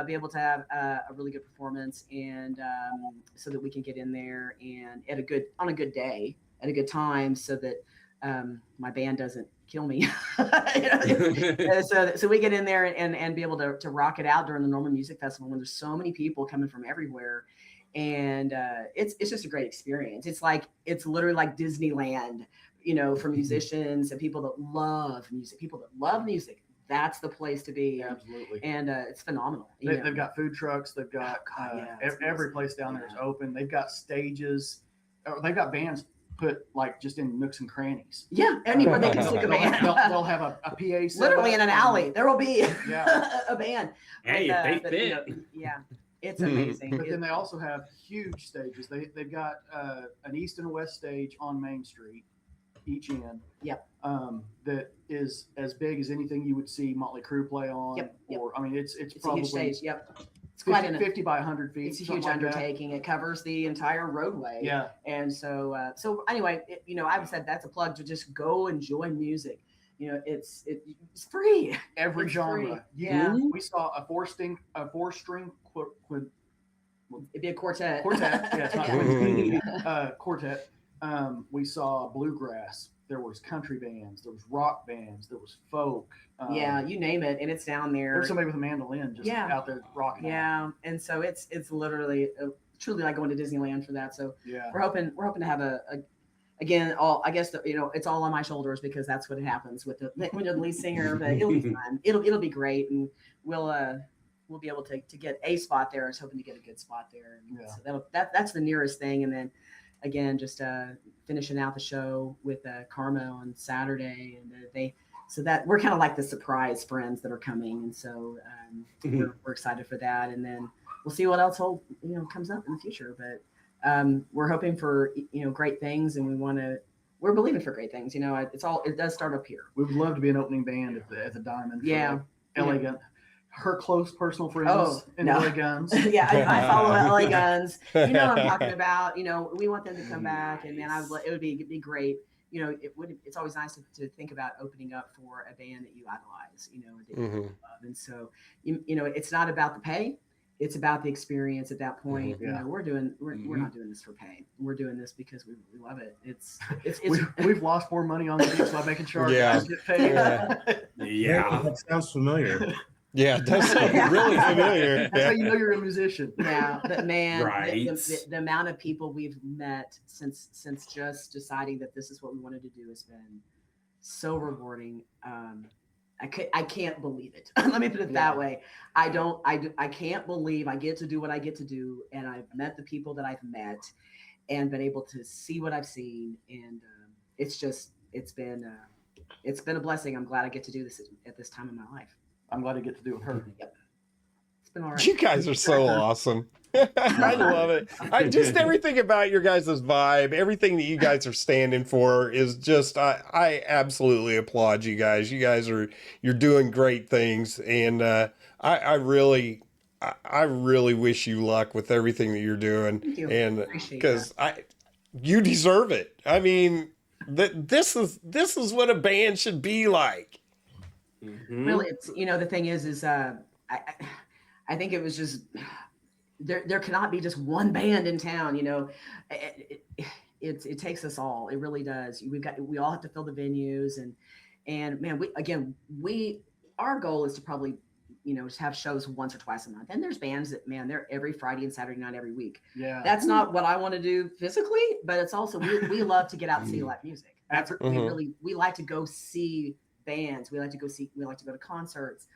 be able to have a really good performance, and so that we can get in there and on a good day, at a good time, so that my band doesn't kill me. So we get in there and be able to rock it out during the Norman Music Festival when there's so many people coming from everywhere. And it's just a great experience. It's literally like Disneyland, for musicians and people that love music. That's the place to be. Absolutely. And it's phenomenal. They've got food trucks. They've got God, yeah, it's every amazing. place down there is Yeah. open. They've got stages. They've got bands put like just in nooks and crannies. Yeah, anywhere they can stick a band. They'll have a PA set Literally up in an and- alley, there will be Yeah. a band. Hey, But, if they but, fit. yeah, it's amazing. But then they also have huge stages. They've got an east and a west stage on Main Street, each end. Yep. That is as big as anything you would see Motley Crue play on. Yep. Or I mean, it's It's a probably huge stage. Yep, it's 50, quite an 50 by 100 feet. it's a something huge like that. undertaking. It covers the entire roadway. Yeah. And so anyway, I would say that's a plug to just go enjoy music. It's free. Every It's genre. free. You- Yeah. We saw a four string It'd be a quartet. quartet. Yeah, it's not Mhm. quartet. We saw bluegrass. There was country bands. There was rock bands. There was folk. Yeah, you name it, and it's down there. There's somebody with a mandolin just Yeah. out there rocking. out. Yeah, and so it's literally truly like going to Disneyland for that. So Yeah. we're hoping to have I guess it's all on my shoulders because that's what happens with when you're the lead singer. But it'll be fun. It'll be great, and we'll be able to get a spot there. I was hoping to get a good spot there. And Yeah. so that's the nearest thing, and then again just finishing out the show with Karma on Saturday, and so that we're kind of like the surprise friends that are coming, and so we're excited for that, and then we'll see what else comes up in the future. But we're hoping for great things, and we're believing for great things. It does start up here. We would love to be an opening band at the Diamond. For Yeah. like LA Gun. Her close personal friends Oh, in no. LA Guns. Yeah, I follow LA Guns. What I'm talking about. We want them to come back, and man, it would be great. It's always nice to think about opening up for a band that you idolize. That you Mhm. love, and so it's not about the pay. It's about the experience at that point. Yeah. We're not doing this for pay. We're doing this because we love it. It's We've lost more money on the gigs by making sure our Yeah. guys get paid. Yeah. Yeah. That sounds familiar. Yeah, it does sound really familiar. That's how Yeah. you know you're a musician. yeah, but man, Right. the amount of people we've met since just deciding that this is what we wanted to do has been so rewarding. I can't believe it. Let me put it that way. I can't believe I get to do what I get to do, and I've met the people that I've met, and been able to see what I've seen, and it's been a blessing. I'm glad I get to do this at this time in my life. I'm glad I get to do it with her. It's been all right. You guys are so awesome. I love it. Just everything about your guys' vibe, everything that you guys are standing for is just, I absolutely applaud you guys. You guys you're doing great things. And I really wish you luck with everything that you're doing. Thank you. And Appreciate because you deserve it. I mean, this is what a band should be like. Really, it's, the thing is I think it was just there cannot be just one band in town. It takes us all. It really does. We all have to fill the venues, and man, our goal is to probably just have shows once or twice a month. And there's bands that, man, they're every Friday and Saturday night every week. Yeah, that's not what I want to do physically, but it's also we love to get out and see live music. We like to go see bands. We like to go to concerts.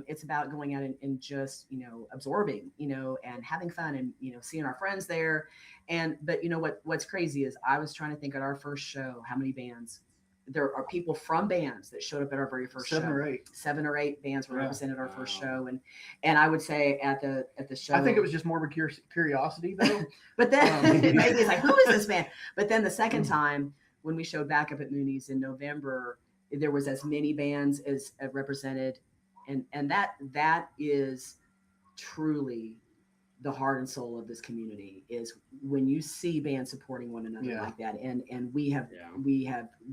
It's about going out and just, absorbing, and having fun and, seeing our friends there. But what's crazy is I was trying to think at our first show, how many bands there are people from bands that showed up at our very first show. 7 or 8 bands were represented our first show. And I would say at the show, I think it was just morbid curiosity though. But then maybe it's like, who is this band? But then the second time when we showed back up at Mooney's in November, there was as many bands as represented. And that is truly the heart and soul of this community, is when you see bands supporting one another like that. And we have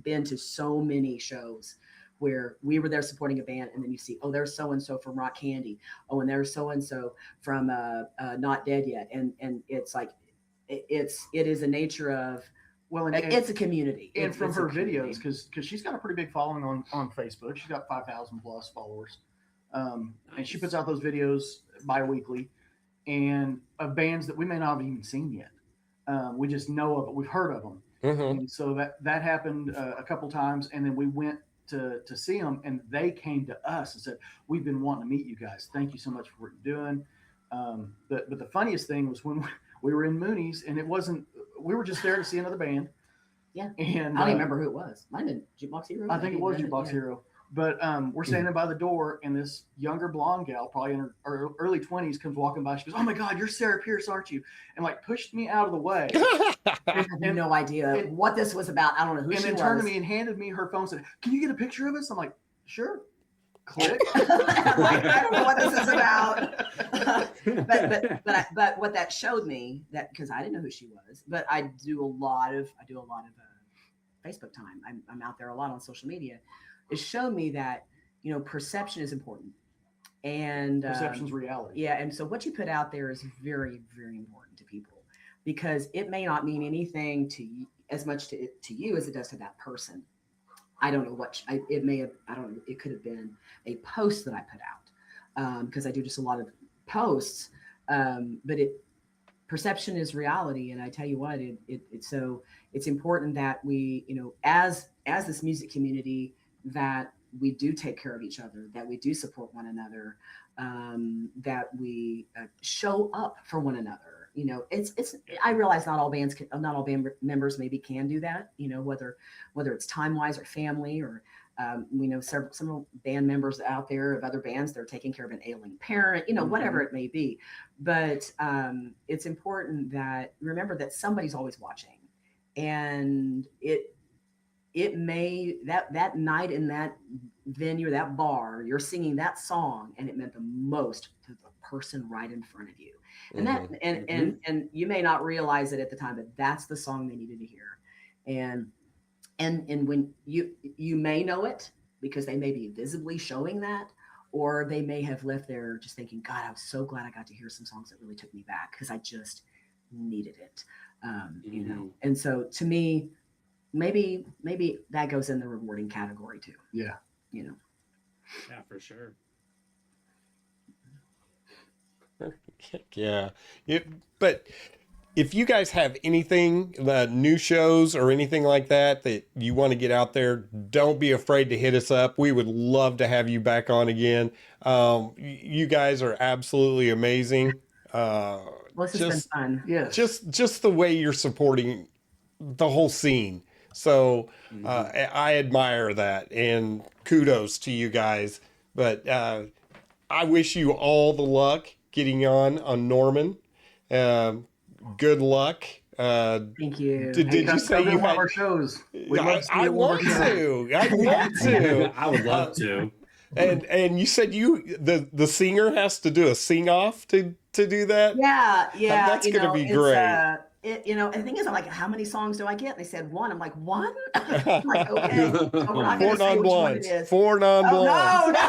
been to so many shows where we were there supporting a band, and then you see, oh, there's so-and-so from Rock Candy. Oh, and there's so-and-so from Not Dead Yet. And it's like, it is a nature of, it's a community. And from her videos, because she's got a pretty big following on Facebook. She's got 5,000 plus followers. And she puts out those videos bi-weekly, and of bands that we may not have even seen yet. We just know of it. We've heard of them. And so that happened a couple times. And then we went to see them, and they came to us and said, we've been wanting to meet you guys. Thank you so much for what you're doing. But the funniest thing was when we were in Mooney's, and we were just there to see another band. Yeah. And I don't even remember who it was. Might have been Jukebox Hero. I think it was Jukebox Hero. But we're standing by the door, and this younger blonde gal, probably in her early 20s, comes walking by. She goes, "Oh my God, you're Sarah Pierce, aren't you?" And like pushed me out of the way. I had no idea what this was about. I don't know who she was. And then turned to me and handed me her phone and said, "Can you get a picture of us?" I'm like, "Sure." Click. I don't know what this is about. but what that showed me, that because I didn't know who she was, but I do a lot of Facebook time. I'm out there a lot on social media. It showed me that, perception is important, and perception's reality. Yeah. And so what you put out there is very, very important to people, because it may not mean anything to you, as much to you as it does to that person. I don't know what it may have. I don't know. It could have been a post that I put out, because I do just a lot of posts. But perception is reality, and I tell you what, it's important that we, as this music community, that we do take care of each other, that we do support one another, that we show up for one another. I realize not all band members maybe can do that, whether it's time wise or family, or we know some band members out there of other bands, they're taking care of an ailing parent, whatever it may be. But it's important that remember that somebody's always watching, and it may that night in that venue, that bar, you're singing that song, and it meant the most to the person right in front of you. And and you may not realize it at the time, but that's the song they needed to hear. And when you may know it because they may be visibly showing that, or they may have left there just thinking, God, I was so glad I got to hear some songs that really took me back, because I just needed it. And so to me, maybe that goes in the rewarding category too. Yeah. Yeah, for sure. Yeah. But if you guys have anything, new shows or anything like that you want to get out there, don't be afraid to hit us up. We would love to have you back on again. You guys are absolutely amazing. Well, this has been just fun. Yes. just the way you're supporting the whole scene. So I admire that, and kudos to you guys. But I wish you all the luck getting on Norman. Good luck. Thank you. Did Hey, you come say to you one of had? our shows? We'd love to see I you at one want of our shows. to. I want to. I would love to. And you said the singer has to do a sing off to do that. Yeah, yeah. That's you gonna know, be it's, great. and the thing is, I'm like, how many songs do I get? And they said one. I'm like, one? I'm like, okay. So we're not Four going to say which one it non-blondes. is. Four non-blondes.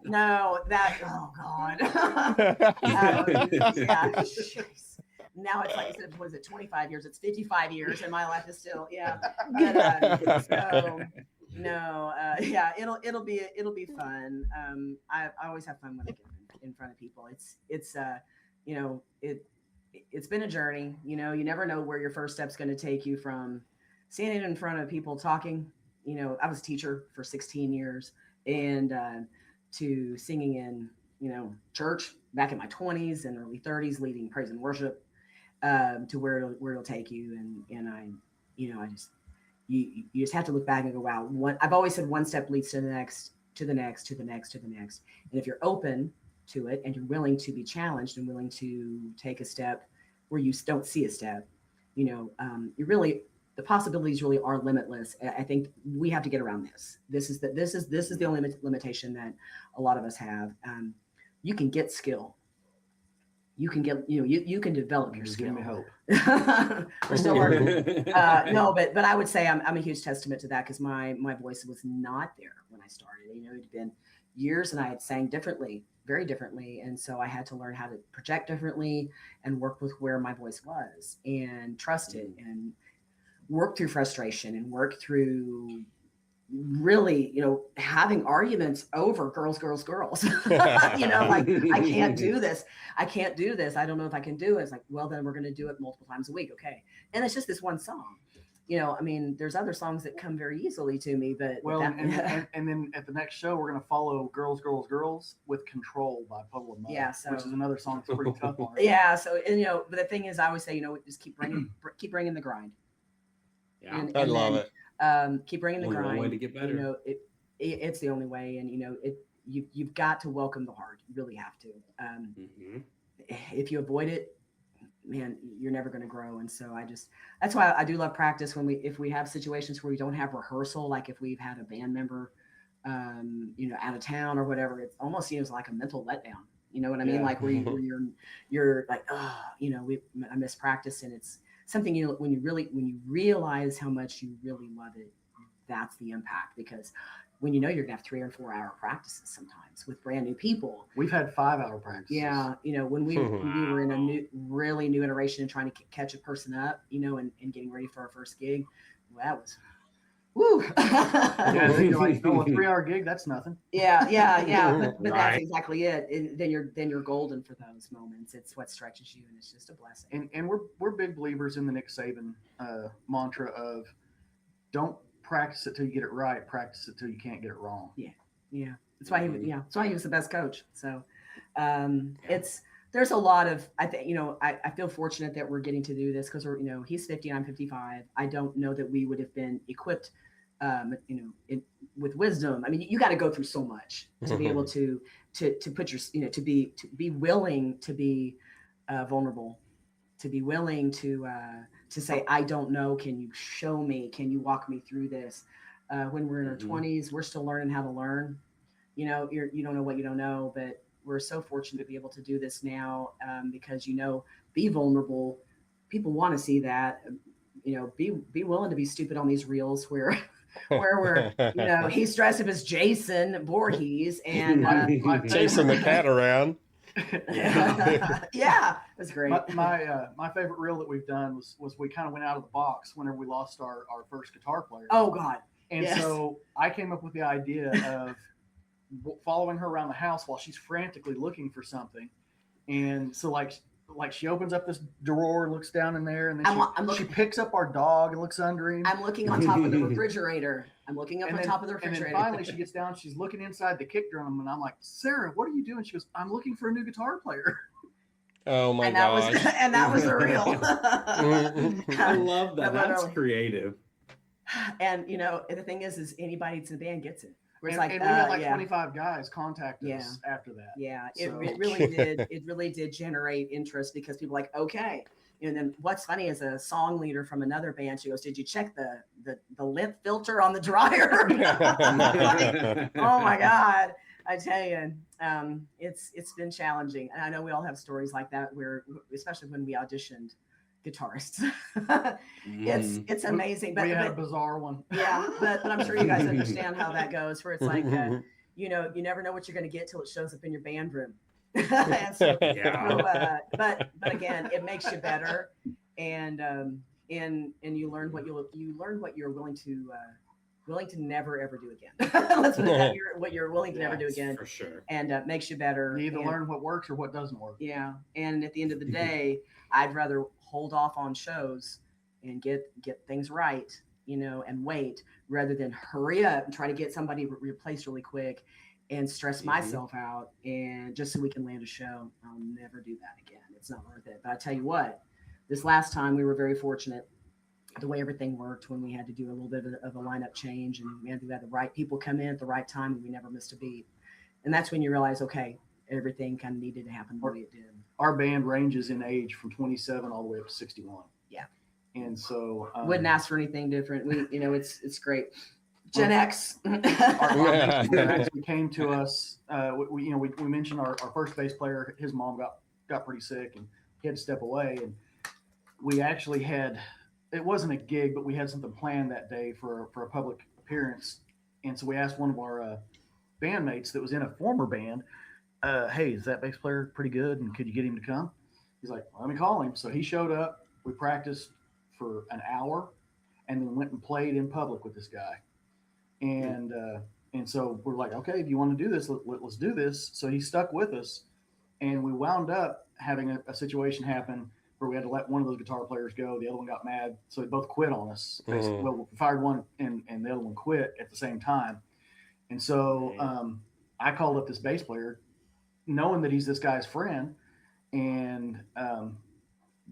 No, that, oh God. Yeah. Jeez. Now it's like, instead of, what is it, 25 years, it's 55 years, and my life is still, yeah. But, so, no, yeah, it'll be fun. I always have fun when I get in front of people. It's you know, it's been a journey. You know, you never know where your first step's going to take you, from standing in front of people talking. You know, I was a teacher for 16 years, and to singing in, you know, church back in my 20s and early 30s, leading praise and worship, to where it'll take you. And I, you know, I just, you just have to look back and go, wow, I've always said one step leads to the next, to the next, to the next, to the next. And if you're open to it, and you're willing to be challenged, and willing to take a step where you don't see a step, you know, you really, the possibilities really are limitless. I think we have to get around this. This is the only limitation that a lot of us have. You can get skill. You can get, you know, you can develop your Just skill. give me hope. We're still working. No, but I would say I'm a huge testament to that, because my voice was not there when I started. You know, it had been years, and I had sang differently, very differently, and so I had to learn how to project differently and work with where my voice was, and trust it, and work through frustration, and work through really, you know, having arguments over girls. You know, like, I can't do this. I don't know if I can do it. It's like, well, then we're going to do it multiple times a week. Okay. And it's just this one song. You know, I mean, there's other songs that come very easily to me, but Well, and then at the next show, we're going to follow Girls with Control by Puddle of Mud, Yeah, so- which is another song that's pretty tough on her. yeah. So, and you know, but the thing is, I always say, you know, just keep bringing the grind. Yeah. And I love then, it. Keep bringing the Only one grind. way to get better. You know, it's the only way, and you know, you've got to welcome the hard. You really have to. Mhm. If you avoid it, man, you're never going to grow. And so that's why I do love practice if we have situations where we don't have rehearsal, like if we've had a band member, you know, out of town or whatever, it almost seems like a mental letdown. You know what I mean? Yeah. Like where you're like, oh, you know, I miss practice, and it's something, you know, when you realize how much you really love it, that's the impact. Because when you know you're gonna have 3 or 4 hour practices sometimes with brand new people. We've had 5-hour practices. Yeah, you know, when we were in a really new iteration and trying to catch a person up, you know, and getting ready for our first gig, well, that was, woo. Yeah, then you're like, oh, a 3-hour gig, that's nothing. yeah. But that's Right. exactly it. And then you're golden for those moments. It's what stretches you, and it's just a blessing. And we're big believers in the Nick Saban mantra of don't practice it till you get it right, practice it till you can't get it wrong. Yeah, that's why he was the best coach. So there's a lot of, I think, you know, I feel fortunate that we're getting to do this, because we're, you know, he's 50 and I'm 55. I don't know that we would have been equipped, you know, with wisdom. I mean, you got to go through so much to be able to put your, you know, to be willing to be vulnerable, to be willing to say, I don't know. Can you show me? Can you walk me through this? When we're in our 20s, we're still learning how to learn. You know, you don't know what you don't know, but we're so fortunate to be able to do this now, because, you know, be vulnerable. People want to see that. You know, be willing to be stupid on these reels where we're, you know, he's dressed up as Jason Voorhees, and Chasing the cat around. yeah, that's great. My favorite reel that we've done was we kind of went out of the box whenever we lost our first guitar player. Oh God. And yes. so I came up with the idea of following her around the house while she's frantically looking for something. And so like like she opens up this drawer, looks down in there, and then I'm she looking- picks up our dog and looks under him. I'm looking on top of the refrigerator. I'm looking up and on then, top of the and then refrigerator. finally she gets down, she's looking inside the kick drum, and I'm like, Sarah, what are you doing? She goes, I'm looking for a new guitar player. Oh my and that gosh. was and that was the real. I love that. That's Literally. creative. And you know, the thing is anybody that's in the band gets it. Where it's And like, we had like yeah. 25 guys contact us after that. Yeah, So- it really did. It really did generate interest because people were like, okay. And then what's funny is a song leader from another band. She goes, "Did you check the lint filter on the dryer?" Like, oh my god! I tell you, it's been challenging, and I know we all have stories like that. Where, especially when we auditioned guitarists, it's amazing. We had a But bizarre one. yeah, but I'm sure you guys understand how that goes. Where it's like, you know, you never know what you're going to get till it shows up in your band room. And so, but again, it makes you better, and you learn what you're willing to never ever do again. Let's put it that what you're willing to never do again, For sure. and makes you better. You either and, learn what works or what doesn't work. yeah, and at the end of the day, I'd rather hold off on shows and get things right, you know, and wait rather than hurry up and try to get somebody replaced really quick and stress myself out and just so we can land a show. I'll never do that again. It's not worth it. But I tell you what, this last time we were very fortunate the way everything worked when we had to do a little bit of a lineup change and we had the right people come in at the right time and we never missed a beat. And that's when you realize, okay, everything kind of needed to happen the way it did. Our band ranges in age from 27 all the way up to 61. Yeah. And so Wouldn't ask for anything different. We, you know, it's great. Gen X. our bass player actually came to us. We mentioned our first bass player. His mom got pretty sick and he had to step away. And we actually had, it wasn't a gig, but we had something planned that day for a public appearance. And so we asked one of our bandmates that was in a former band, hey, is that bass player pretty good? And could you get him to come? He's like, let me call him. So he showed up. We practiced for an hour and then went and played in public with this guy. And so we're like, okay, if you want to do this, let's do this. So he stuck with us, and we wound up having a situation happen where we had to let one of those guitar players go. The other one got mad, so they both quit on us. Basically. Well, we fired one, and the other one quit at the same time. And so I called up this bass player, knowing that he's this guy's friend, and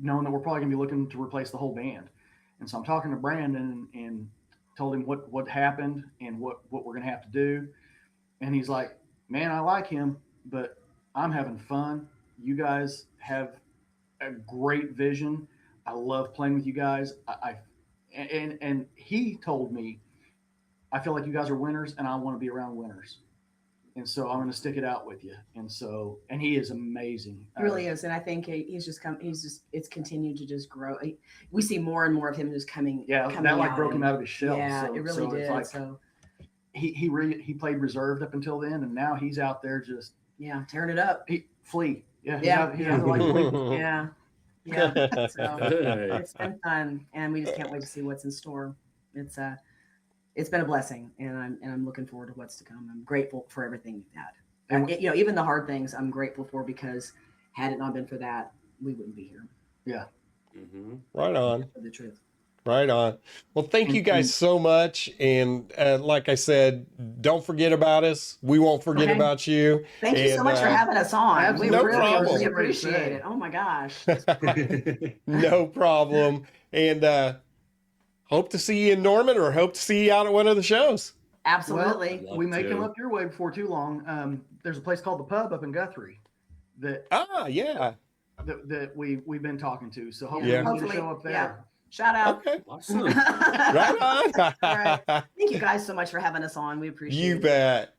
knowing that we're probably going to be looking to replace the whole band. And so I'm talking to Brandon and told him what happened and what we're going to have to do. And he's like, man, I like him, but I'm having fun. You guys have a great vision. I love playing with you guys. And he told me, I feel like you guys are winners and I want to be around winners. And so I'm going to stick it out with you. And he is amazing. He really is. And I think it's continued to just grow. We see more and more of him just coming. Yeah, coming that like out broke him and- out of his shell. Yeah, So- it really so did. it's like So he played reserved up until then, and now he's out there just yeah, tearing it up. Flea. Yeah, Yeah. he's out there like Flea. Yeah. Yeah. So Good. it's been fun and we just can't wait to see what's in store. It's been a blessing and I'm looking forward to what's to come. I'm grateful for everything we've had. And You know, even the hard things I'm grateful for because had it not been for that, we wouldn't be here. Yeah. Right on. For the truth. Right on. Well, thank you guys so much. And like I said, don't forget about us. We won't forget Okay. about you. Thank you so And, much for having us on. We No really, problem. really appreciate it. Oh my gosh. No problem. And hope to see you in Norman or hope to see you out at one of the shows. Absolutely. We may to. come up your way before too long. There's a place called the Pub up in Guthrie that Yeah. we've been talking to. So hopefully Yeah. we can get a Hopefully, show up there. yeah. Shout out. Okay. Awesome. Right on. All right. Thank you guys so much for having us on. We appreciate You it. bet.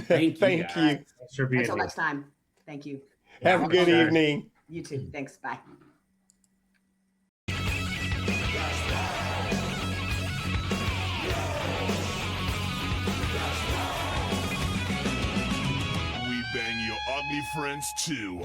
Thank you, Thank you. guys. Thanks for being Until here. next time. Thank you. Have a good Sure. evening. You too. Thanks. Bye. We bang your ugly friends too.